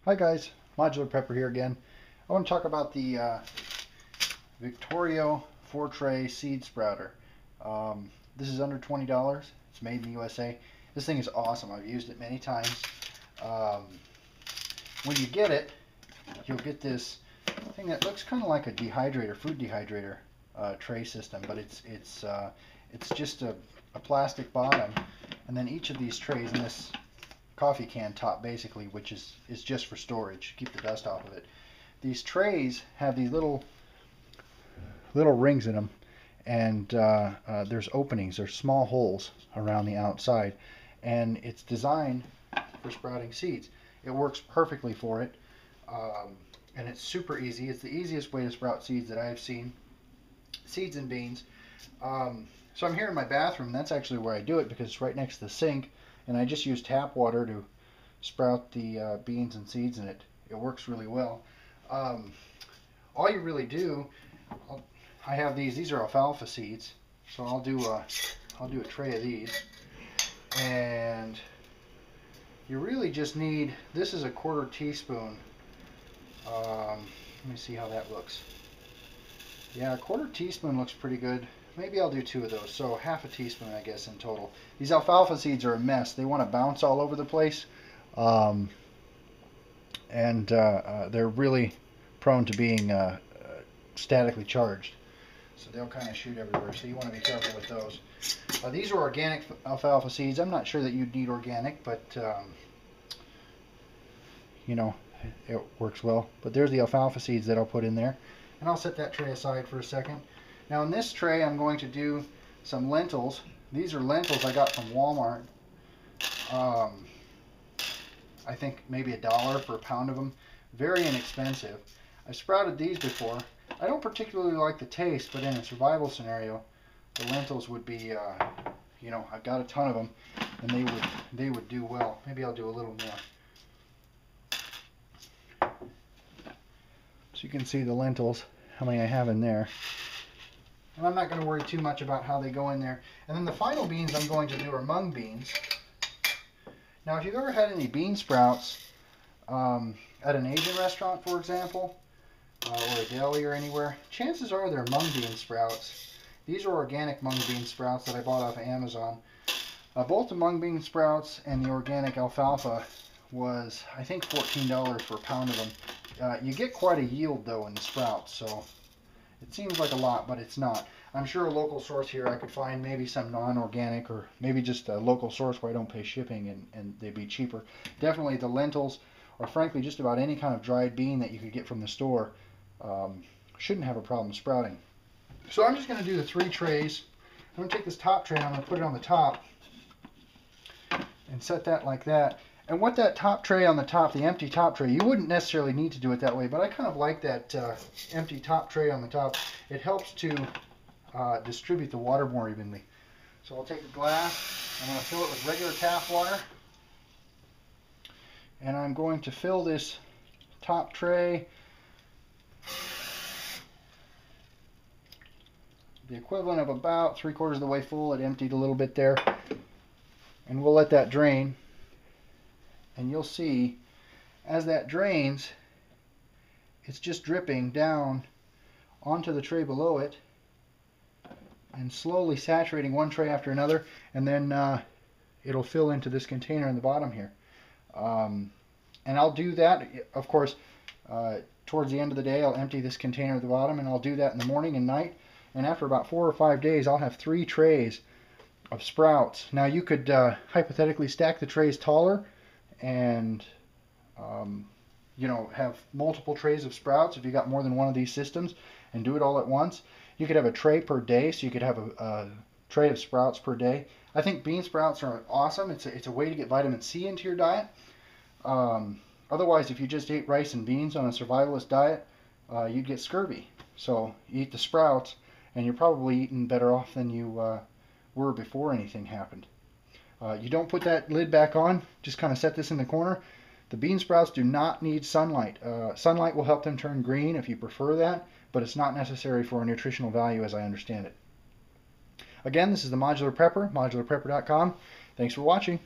Hi guys, Modular Prepper here again. I want to talk about the Victorio 4-tray seed sprouter. This is under $20. It's made in the USA. This thing is awesome. I've used it many times. Um, when you get it, you'll get this thing that looks kind of like a dehydrator, food dehydrator tray system, but it's just a plastic bottom, and then each of these trays in this coffee can top basically, which is just for storage, keep the dust off of it. These trays have these little rings in them, and there's openings, there's small holes around the outside, and it's designed for sprouting seeds. It works perfectly for it, and it's super easy. It's the easiest way to sprout seeds that I've seen, seeds and beans. So I'm here in my bathroom. That's actually where I do it because it's right next to the sink, and I just use tap water to sprout the beans and seeds in it. It works really well. All you really do, I have these are alfalfa seeds, so I'll do a tray of these, and you really just need, this is a 1/4 teaspoon. Let me see how that looks. Yeah, a 1/4 teaspoon looks pretty good. Maybe I'll do 2 of those, so 1/2 teaspoon I guess in total. These alfalfa seeds are a mess. They want to bounce all over the place, and they're really prone to being statically charged. So they'll kind of shoot everywhere, so you want to be careful with those. These are organic alfalfa seeds. I'm not sure that you'd need organic, but you know, it works well. But there's the alfalfa seeds that I'll put in there. And I'll set that tray aside for a second. Now in this tray I'm going to do some lentils. These are lentils I got from Walmart. I think maybe $1 for a pound of them. Very inexpensive. I've sprouted these before. I don't particularly like the taste, but in a survival scenario, the lentils would be, you know, I've got a ton of them, and they would do well. Maybe I'll do a little more. So you can see the lentils, how many I have in there. And I'm not going to worry too much about how they go in there. And then the final beans I'm going to do are mung beans. Now if you've ever had any bean sprouts at an Asian restaurant, for example, or a deli or anywhere, chances are they're mung bean sprouts. These are organic mung bean sprouts that I bought off of Amazon. Both the mung bean sprouts and the organic alfalfa was, I think, $14 for a pound of them. You get quite a yield though in the sprouts, so it seems like a lot, but it's not. I'm sure a local source here I could find maybe some non-organic, or maybe just a local source where I don't pay shipping and they'd be cheaper. Definitely the lentils, or frankly just about any kind of dried bean that you could get from the store, shouldn't have a problem sprouting. So I'm just going to do the 3 trays. I'm going to take this top tray and I'm going to put it on the top and set that like that. And what that top tray on the top, the empty top tray, you wouldn't necessarily need to do it that way, but I kind of like that empty top tray on the top. It helps to distribute the water more evenly. So I'll take a glass, I'm going to fill it with regular tap water, and I'm going to fill this top tray the equivalent of about 3/4 of the way full. It emptied a little bit there, and we'll let that drain. And you'll see as that drains, it's just dripping down onto the tray below it and slowly saturating one tray after another, and then it'll fill into this container in the bottom here. And I'll do that, of course, towards the end of the day. I'll empty this container at the bottom, and I'll do that in the morning and night. And after about 4 or 5 days, I'll have 3 trays of sprouts. Now you could hypothetically stack the trays taller and you know, have multiple trays of sprouts if you got more than one of these systems, and do it all at once. You could have a tray per day, so you could have a tray of sprouts per day. I think bean sprouts are awesome. It's a way to get vitamin C into your diet. Otherwise, if you just ate rice and beans on a survivalist diet, you'd get scurvy. So you eat the sprouts, and you're probably eating better off than you were before anything happened. You don't put that lid back on, just kind of set this in the corner. The bean sprouts do not need sunlight. Sunlight will help them turn green if you prefer that, but it's not necessary for a nutritional value as I understand it. Again, this is the Modular Prepper, modularprepper.com. Thanks for watching.